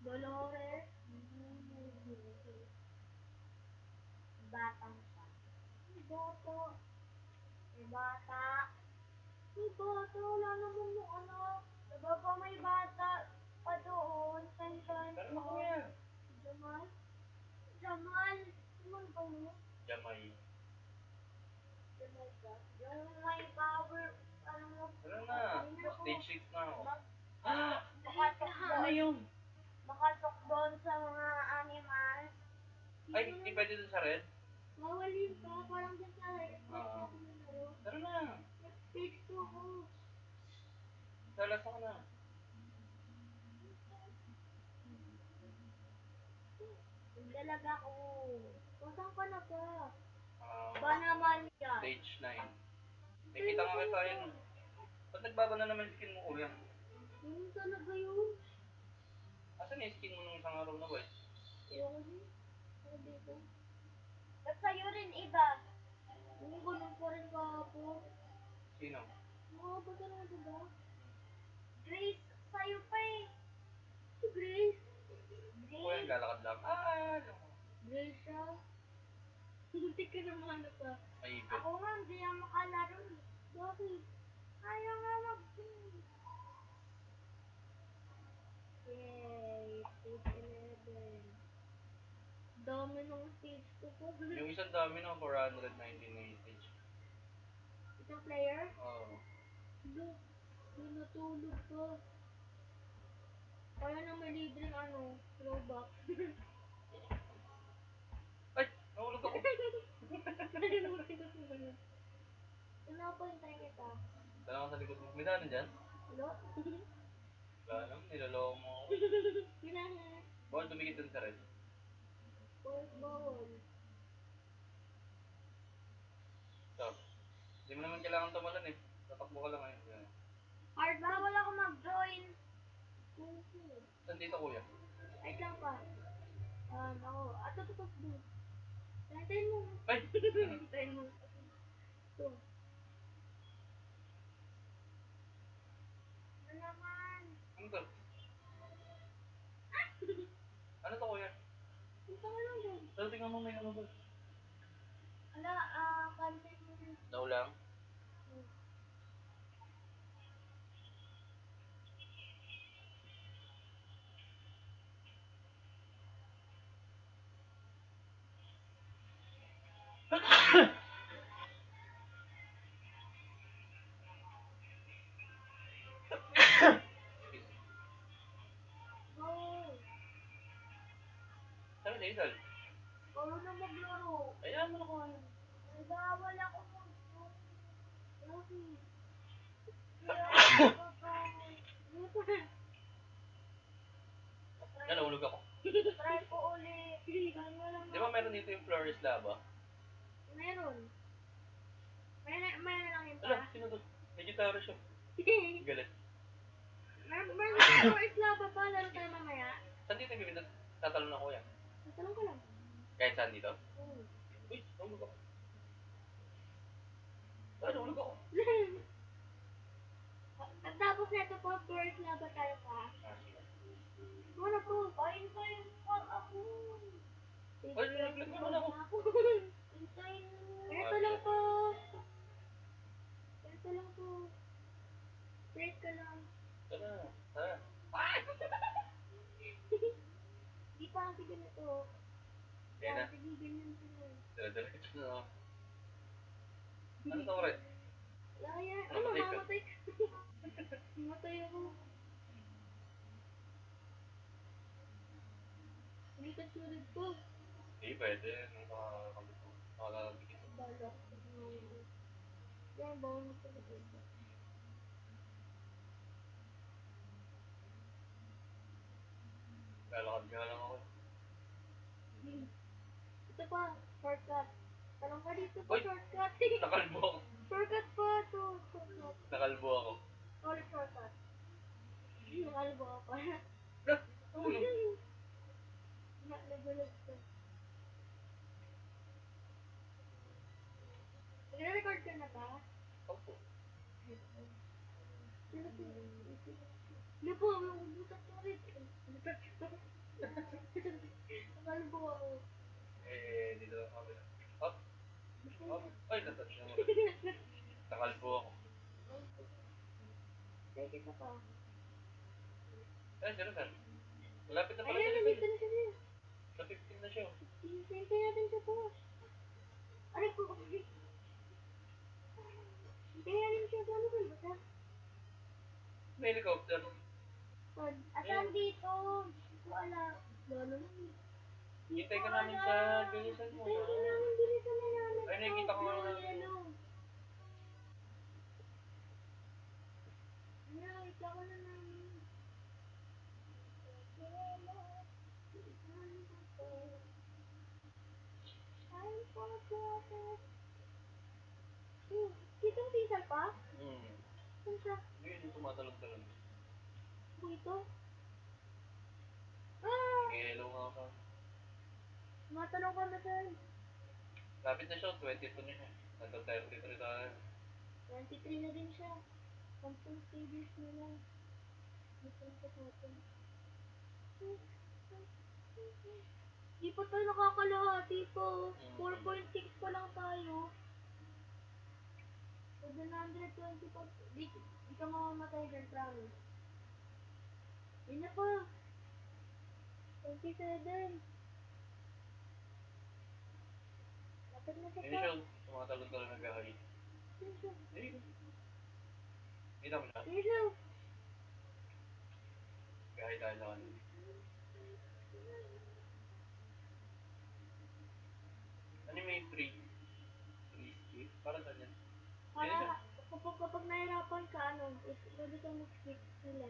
Dolores. Batang pa. Boto. May bata. May bata. Wala naman yung ano. Diba pa may bata pa doon? Saan? Pero ako yan. Jamal? Jamal? Jamal ba yun? Jamay. Jamal ba? Yung may power. Ano mo? Tara na. Stage 6 na ako. Makatok Ano doon. yun? Makatok doon sa mga animals. Ay, hindi pwede dun sa red? Mawalin pa. Parang dyan sa red. Tara na. Stage 2 ko. Salas ako na. Dalaga ko. Kusang ka na ba? Ba naman yan? Stage 9. Nakikita nga kita yun. Ba't nagbago na naman yung skin mo, kuya? Yung talaga yun. Asan yung skin mo nung isang araw na ba eh? Ayoko din. Ano dito? Ba't sa'yo rin iba? Yung ganun pa rin kahapon. Sino? Kahapon ka naman diba? Grace, sa'yo pa eh. Si Grace. Kuya, lalakad lang. Grace siya. Hindi ka naman ano pa. Maipit. Ako nga, hindi ako makalaro. Bakit? Ayaw nga mag-game. Yay! Stage 11. Dami ng stage ko po. Yung isang dami na 419 na yung stage. Isang player? Oo. Look, may natulog pa. Kaya na may libreng ano, Robux. Ay! Nahulog ako! Pinapahintay kita. Dala ka sa likod mo. May daanan dyan? Hello? Wala naman, niloloko mo ako. Kailangan. Bawal tumikit dun sa red. Bawal. So, hindi mo naman kailangan tumalan eh. Tatakbo ka lang ngayon. Yan. Hard bawal ako mag-join. Saan dito kuya? Wait lang pa. Ako. Ato. Tantayin mo. Ay! Tantayin mo. Ito. Ano naman? Ano to? Ano to kuya? Ito ka lang doon. Pero tingnan mo may ano ba? Ala, content mo yun. Naulang? Go. Saan si Idol? Puro na maglaro. Ayan mo na kuya. Ay, bawal ako mag-join. Bakit? Kaya ako mag-join. Yan, nahulog ako. Try ko ulit. Di ba meron dito yung Flores Lava? Meron. Meron lang yun Ala, pa. sino to? May gitara siya. Galit. Meron dito islaba pa. Laro tayo mamaya. Saan dito yung bibindot? Tatalon ako yan. Tatalong ka lang. Kahit saan dito? Oo. Uy, nahulog ako. Ay, nahulog ako. Pagtapos na ito po, first laba tayo pa. Sige. Muna po. Kain kayo pa ako. Ay, naglag naman ako. Hintayin mo. Ito lang po. Ito lang po. Wait ka lang. Tara, tara. Di pa kasi ganito. Yan na. Sige, ganyan sila. Diretso na ako. Ano to, Red? Laya. Namatay ka. Mamatay ka. Mamatay ako. Hindi ka sulit ko. Hindi, pwede. Nakakabigit. Balak. Yan, bawal mo sa likod. Lalakad nga lang ako. Ito pa, shortcut. Talong ka dito pa, Uy! shortcut. Nakalbo ako. Shortcut pa, ito. Shortcut. Nakalbo ako. Ulit shortcut. Nakalbo ka pa. Nagulat ka. Nag-record ka na ba? Opo. Sino Hindi po, yung butas ko rin. Nakalbo ako. Dito lang kami. Hop, hop. Ay, natouch na mo. Nakalbo ako. Teka, isa pa. Ay, sir, sir. Malapit na pala Ayan, siya. nandito na siya. Sa 15 na siya. Hintay natin siya po. Aray ko. Hintay natin siya. Gano'n ba ba siya? May helicopter. Asan dito? Hindi ko alam. Gano'n naman. Hintay ka namin sa bilisan mo. Hintay ka namin. Bilisan na namin. Ay, nakikita ko nga lang. Yellow. Ano, ikaw ko na namin. Kitang sisal pa? Saan siya? Hindi, yung tumatalon-talon. Ako ito? Ah! Hello nga ka. Matanong ka na saan? Lapit na siya, 22 na siya. Nasa 33 tayo. 23 na din siya. 10 stages na lang. Ito sa atin. Di pa tayo nakakalahati po. 4.6 pa lang tayo. 720 pa. Di ka mamamatay dyan, promise. Yun na po. 27. Lapit na siya Hindi pa. siya, tumatalon-talon nag-ahay. Yun siya. Hindi. Kita mo siya? Yun siya. Nag-ahay tayo sa kanila. Ano may 3? 3 para saan yan? Hindi siya. Para kapag nahirapan ka, pwede kang mag-skip sila.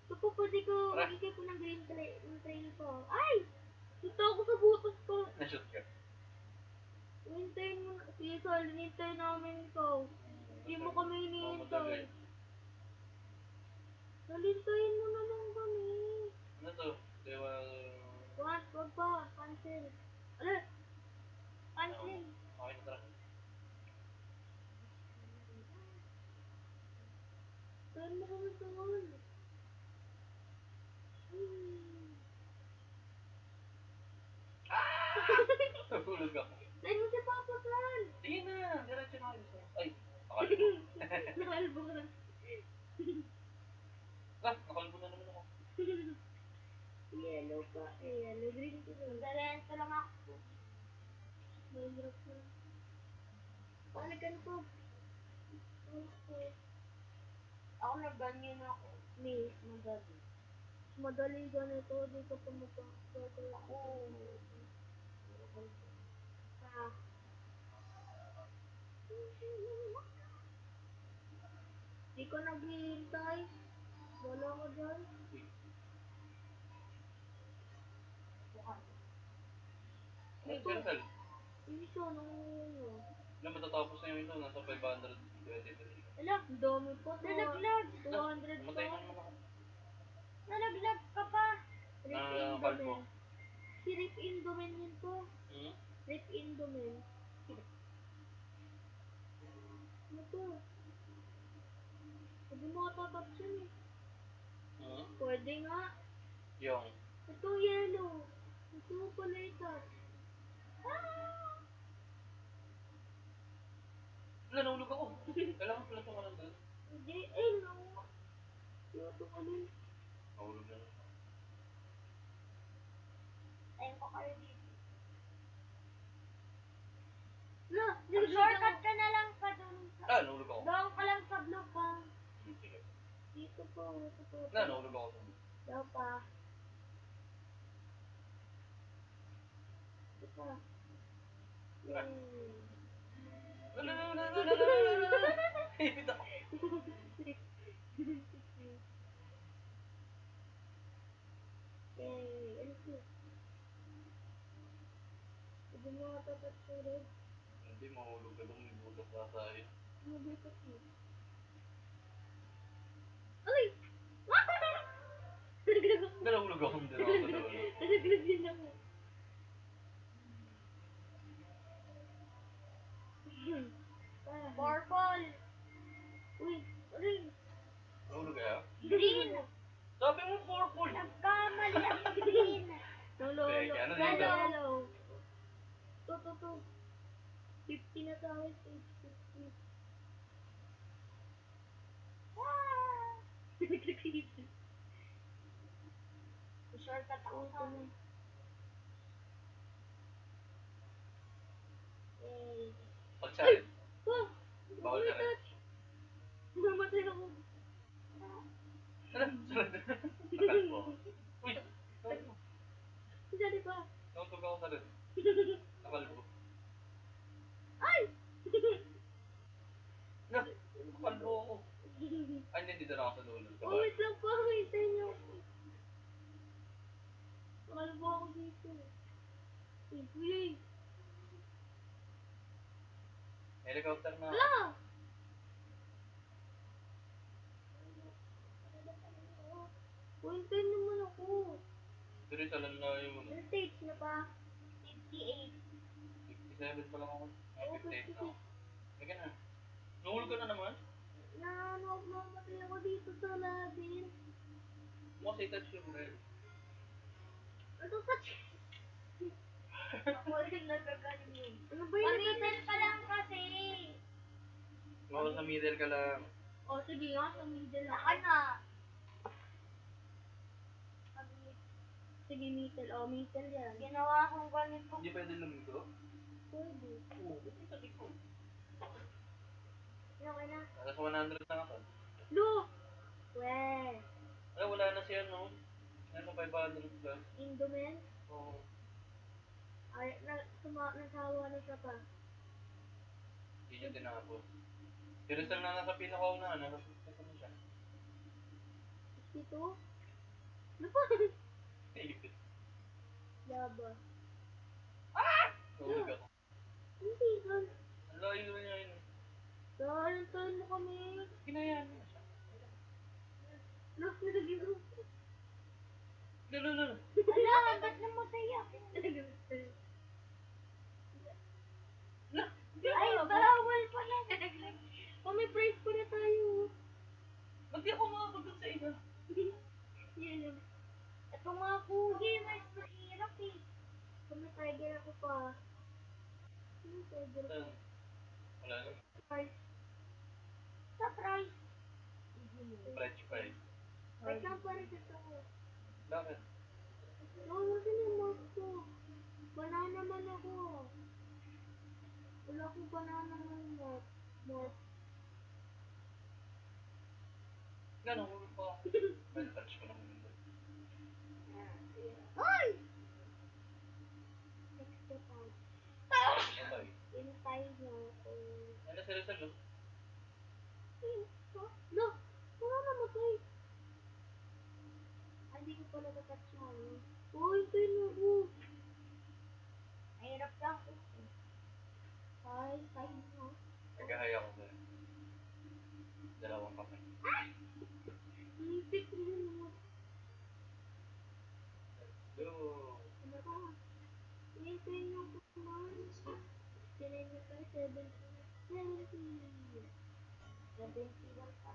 So po, pwede ko ikay ko ng green trail ko. Ay! Dito ako sa butas ko. Na-shoot ka. Hintayin mo, sige Sol, hintayin namin ikaw. Hindi mo kami hinihintay. Nalintayin mo naman kami. Ano to? Dewa... Wag pa, cancel. Ala, cancel. Okay na tara. Hintayin mo kami Sol. Nahulog ako. Hintayin mo si Papa Sol. Sige na, diretso na kayo. Ay, nakalbo. Nakalbo ka. Nakalbo na naman ako. Yellow pa. Yellow, green ko. Dalento lang ako. Mahirap na. Paano ganito? Ako nagganyan ako. Miss, madali. Madali ganito, di ka pumapagod ako. Ah. Di ko naghihintay. Wala ko dyan. Ay, cancel. Iso, nung Ilan matatapos na yung ito? Nasa 523. Ala, dami pa. Nalaglag. 200 Namatay pa. na naman ako. Nalaglag ka pa. Rip Kalbo. Indomen. Si Rip Indomen yun po. Hmm? Rip Indomen. Ano to? Pwede mo katatap yun eh. Hmm? Pwede nga. Yung. Ito yellow. Ito pala ito. Ah! Wala, nahulog ako. Kailangan pala ito ka lang doon. Hindi. Ay, no. Ito ka nun. Nahulog na. Ayun ko kayo dito. No, shortcut ka na lang pa dun. Nahulog ako. Doon ka lang sa blue pa. Sige. Dito po. Ito po. Nahulog ako. Daw pa. Ito pa. Yay. Hipit ako. Yay. Ano po? Hindi mo matapat sa red. Hindi, mahulog ka doon. May butas na tayo. Ano dito po? Ay! Nahulog ako. Hindi na ako nahulog. Nalaglag din ako. Purple! Uy, ring! Nahulog kaya? Green! 50 na tayo, stage 50. Ah! Nag-repeat. Shortcut ako sa amin. Yay. Pag sa akin, Oh! bawal May ka rin. touch. Mamatay ako. Ano? Sunod. Nakalbo ako. Uy! Sali pa. Nautog ako sa rin. Nakalbo. Ay! Nakalbo ako. Ay, hindi, dito na ako sa dulo. Oh, wait lang po. Hintay niyo ako. Nakalbo ako dito. Uy! Helicopter na ako. Ala! Hintay naman ako. Pero isa lang na yung ano. Ano stage na pa? 58. 57 pa lang ako. Oo, 58 na ako. 56. Sige na. Nuhul ka na naman. Mamatay ako dito sa labin. Mo kasi touch yung red. Ano touch? Ako rin nagagaling yun. Ano ba yun? Pamitan pa lang kasi. Oo, sa middle ka lang. O, sige nga, sa middle ako. Saka na. Sige, middle. O, middle yan. Ginawa akong ganito. Hindi pwede lumigo? Pwede. Oo, buti sa likod. Okay na. Alas 100 na ako. Look! Weh. Ay, wala na siya, no? Ano, 500 plus. Indomen. Oo. Ay, nasawa na siya pa. Hindi niya tinapos. Si Rizal na nasa pinakauna, nasa na siya. 62? Ano pa? Naipit. Laba. Nahulog ako. Hindi, gan. Ang layo na niya yun. Tahan mo kami. Ginayaan mo siya. Look, nilagyan ko. Lalo. Ala, ba't namatay ako? Ay, bawal pala. Oh, may prize pa na tayo. Ba't di ako makapagod sa ina? Yan lang. Ito nga pugi, mas mahirap eh. Kung may tiger ako pa. May tiger ako. Wala na. Prize. Sa prize. French fries. Wait lang pa rin ito. Bakit? Wala yung mark ko. Banana man ako. Wala akong banana man mark. Mark. Gano'n, hulog pa ako. Well, touch ko lang yun. Ay! Next to time. Sabay. Hintay niyo ako. Ano si Rizal, no? No! Wala namatay. Ay, hindi ko pala na-touch mo. Uy, hintay niyo ako. Mahirap lang. Ay, hintay niyo. Nagkahaya ko ba? Dalawang kamay. Hintay niyo. Yo! Ano ba? Hintay niyo ako naman. Sinay niyo tayo, 70. 71 pa.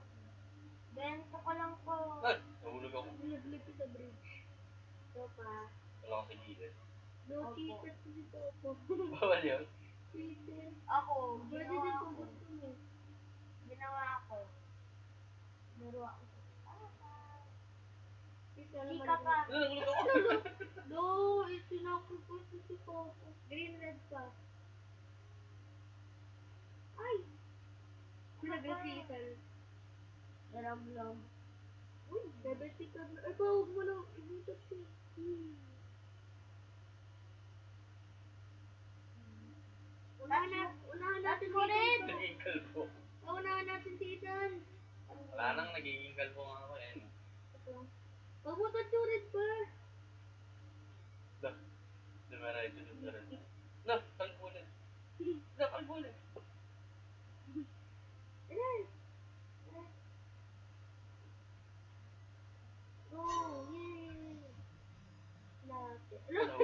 Bento ko lang po. Ay! Nahulog ako. Nilaglag ko sa bridge. Ito pa. Wala ako sa gilid. No, cheater ko dito ako. Bawal yun? Cheater. Ako, pwede din kung gusto mo. Ginawa ako. Laro ako sa Hindi ka pa. Ano, nahulog ako? No, isinakrifice ko si Coco. Green red pa. Ay! Nag-refital. Naramlam. Uy, 70 ka na. Ay, huwag mo lang. Ibutas ko. Unahan natin si Ethan. Naging kalbo. Unahan natin si Ethan. Wala nang nagiging kalbo nga ako eh. Huwag mo taturid pa. Da. Dumiretso dun sa rin. Da, kalbo ulit. Da, kalbo ulit. Ayan. Oh, yay. Lapit. Ano?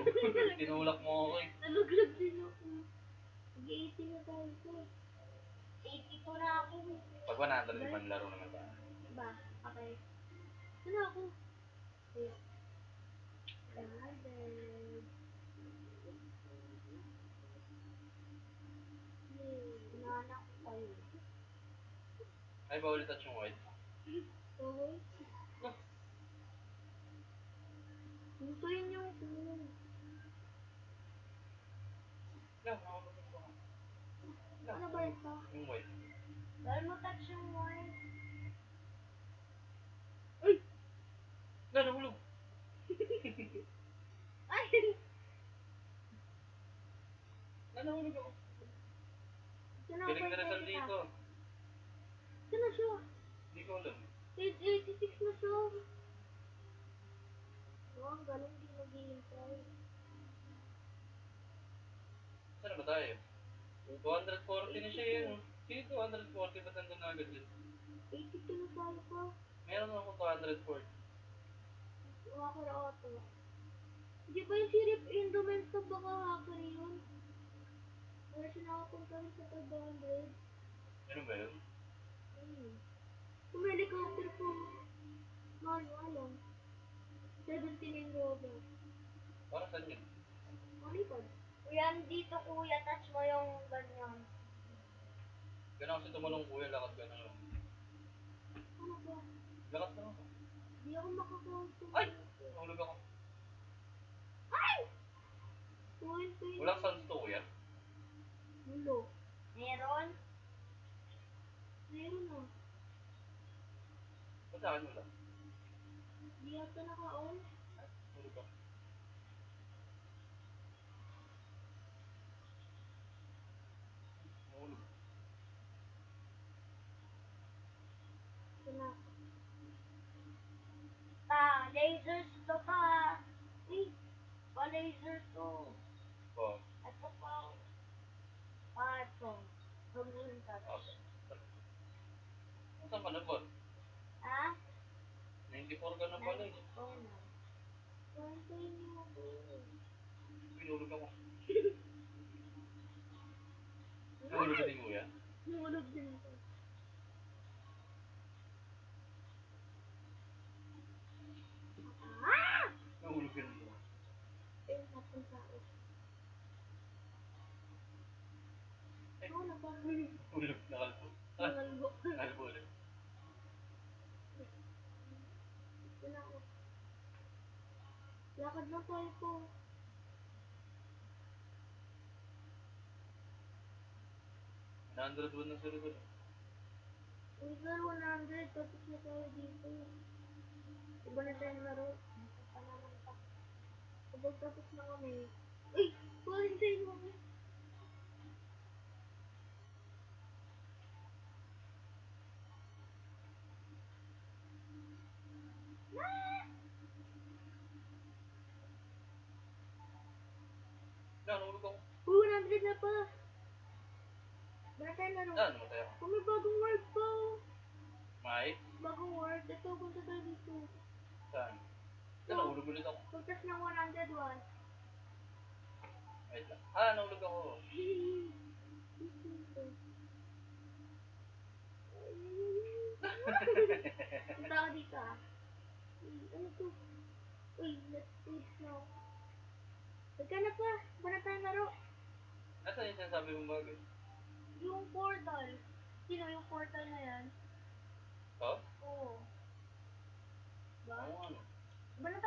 Tinulak mo ako eh. Naluglag din ako. Mag-80 na tayo ko. 82 na ako. Pag 100, ibang laro naman ba? Ba? Okay. Ano ako? Wait. 100. Inanak ko kayo. Ay, bawal touch yung white. Okay? No. Hintuin niyo ako. Yeah, nakakapag ko. Ano ba ito? Yung white. Dahil mo touch yung white. Uy! Na, nahulog. Ay! Na, nahulog ako. Sino Galing ba na Rizal kita? dito. Sino siya? Hindi ko alam. Page 86 na siya. Oh, ang galing din maghihintay. Saan na ba tayo? 240 na siya yun. Sige, 240. Ba't nandun na agad yun? 82 na tayo pa. Meron ako 240. Hacker auto. Di ba yung sirip Indomens ka baka hacker yun? Wala siya nakapunta rin sa 500. Meron ba yun? Kung may helicopter po, manual lang. 17 yung rover. Para saan yun? Malipad. Kuya, dito kuya, touch mo yung ganyan. Ganun kasi tumalong kuya, lakad ka na lang. Ano ba? Lakad na ako. Di ako makakonto. Ay! Nahulog ako. Ay! Tuwin ko yun. Walang sounds to kuya. Mulo. Meron? Meron na. Ba't sa akin wala? Di yata naka-on. Nahulog ako. Nahulog. Ito na. Lasers to pa. Eh, pa-laser to. Oh. Ito pa. Ito. Huwag mo yung touch. Okay. Saan ka na ba? Ah? 94 ka na pala eh. Oo na. Kuwantayin niyo ako. Pinulog ako. Nahulog ka din kuya? Nahulog din ako. Ah! Nahulog ka din kuya. Eh, napunta ako. Oo, napahulog. Nahulog. Nakalbo. Nakalbo. Nakalbo ulit. Ito na ako. Lakad na tayo po. Na-101 na sila sila. Wither 100, tapos na tayo dito. Iba na tayo laro. Ito pa naman pa. Kapag tapos na kami. Uy! Quarantine mo. Ah! Nahulog ako. 100 na pa. Iba na tayo laro. Namatay ako. Oh, may bagong word pa. May? Bagong word. Ito, punta tayo dito. Saan? Nahulog ulit ako. Pagtas ng 101. Wait lang. Nahulog ako. Punta ako dito ah. Ano to? Uy, let's please no. Nagkanap pa. Ba na tayo laro? Nasaan yung sinasabi mong bagay? Yung portal. Sino yung portal na yan? Oh? Oo. Ba? Oo ano? Ba na